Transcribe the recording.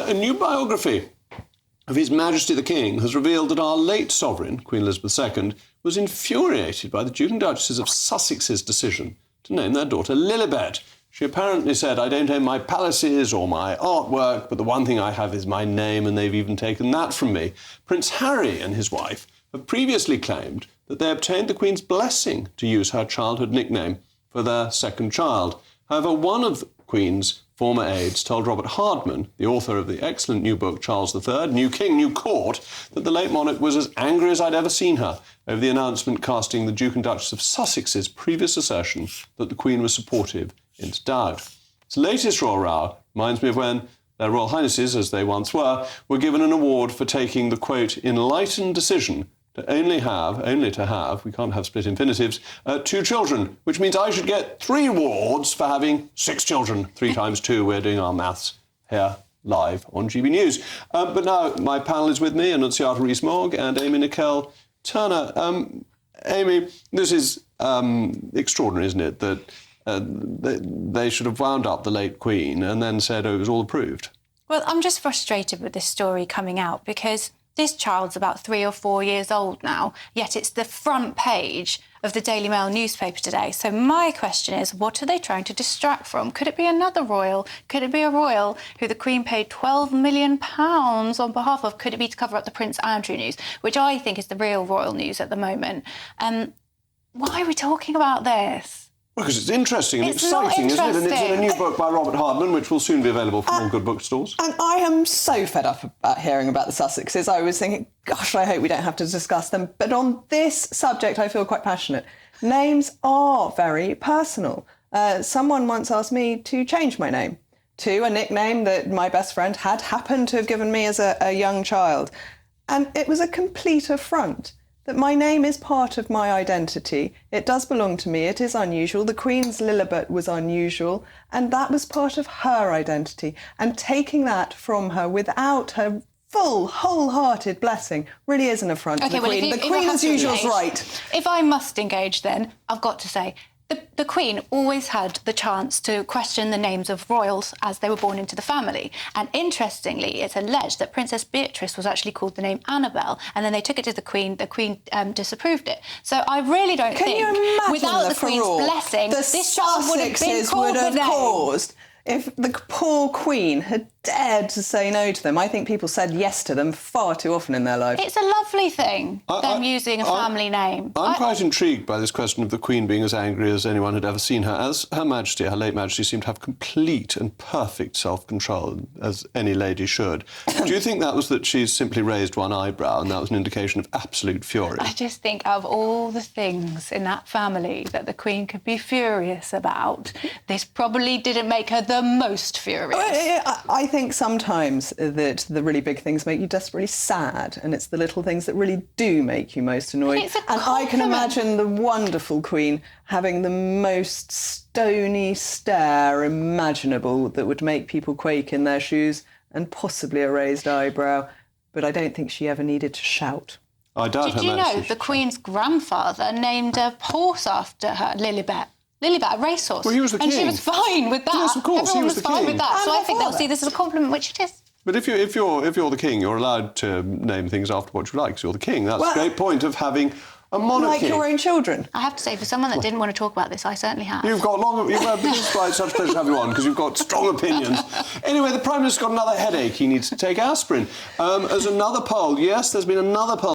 A new biography of His Majesty the King has revealed that our late sovereign, Queen Elizabeth II, was infuriated by the Duke and Duchesses of Sussex's decision to name their daughter Lilibet. She apparently said, "I don't own my palaces or my artwork, but the one thing I have is my name, and they've even taken that from me." Prince Harry and his wife have previously claimed that they obtained the Queen's blessing to use her childhood nickname for their second child. However, one of the Queen's former aides told Robert Hardman, the author of the excellent new book Charles III, New King, New Court, that the late monarch was as angry as I'd ever seen her over the announcement casting the Duke and Duchess of Sussex's previous assertion that the Queen was supportive into doubt. This latest royal row reminds me of when their Royal Highnesses, as they once were given an award for taking the, quote, enlightened decision to only to have, we can't have split infinitives, 2 children, which means I should get 3 awards for having 6 children. 3 times 2, we're doing our maths here live on GB News. But now my panel is with me, Annunziata Rees-Mogg and Amy Nicole Turner. Amy, this is extraordinary, isn't it, that they should have wound up the late Queen and then said, oh, it was all approved? Well, I'm just frustrated with this story coming out because this child's about 3 or 4 years old now, yet it's the front page of the Daily Mail newspaper today. So my question is, what are they trying to distract from? Could it be another royal? Could it be a royal who the Queen paid £12 million on behalf of? Could it be to cover up the Prince Andrew news, which I think is the real royal news at the moment? Why are we talking about this? Because it's interesting and exciting, isn't it? And it's in a new book by Robert Hardman, which will soon be available from all good bookstores. And I am so fed up about hearing about the Sussexes. I was thinking, gosh, I hope we don't have to discuss them. But on this subject, I feel quite passionate. Names are very personal. Someone once asked me to change my name to a nickname that my best friend had happened to have given me as a young child. And it was a complete affront. That my name is part of my identity. It does belong to me. It is unusual. The Queen's Lilibet was unusual, and that was part of her identity. And taking that from her without her full, wholehearted blessing really is an affront to the Queen. The Queen, as usual, is right. If I must engage, then I've got to say, the Queen always had the chance to question the names of royals as they were born into the family. And interestingly, it's alleged that Princess Beatrice was actually called the name Annabelle, and then they took it to the Queen disapproved it. So I really don't think, without the Queen's blessing, this child would have been called the name. Caused if the poor Queen had dared to say no to them. I think people said yes to them far too often in their lives. It's a lovely thing, them using a family name. I'm quite intrigued by this question of the Queen being as angry as anyone had ever seen her. As Her Majesty, her late Majesty, seemed to have complete and perfect self-control, as any lady should. Do you think that was that she's simply raised one eyebrow and that was an indication of absolute fury? I just think of all the things in that family that the Queen could be furious about, this probably didn't make her the most furious. I think sometimes that the really big things make you desperately sad, and it's the little things that really do make you most annoyed. And I can imagine the wonderful Queen having the most stony stare imaginable that would make people quake in their shoes, and possibly a raised eyebrow. But I don't think she ever needed to shout. I doubt Did you know the Queen's grandfather named a horse after her, Lilibet, a racehorse? Well, he was the king. And she was fine with that. Yes, of course, Everyone he was the fine king. with that. And so I her think they'll father. see this as a compliment, which it is. But if you're the king, you're allowed to name things after what you like, because you're the king. That's the great point of having a monarchy. Like your own children. I have to say, for someone that didn't want to talk about this, I certainly have. You've had this is such a pleasure to have you on, because you've got strong opinions. Anyway, the Prime Minister's got another headache. He needs to take aspirin. As another poll, yes, there's been another poll.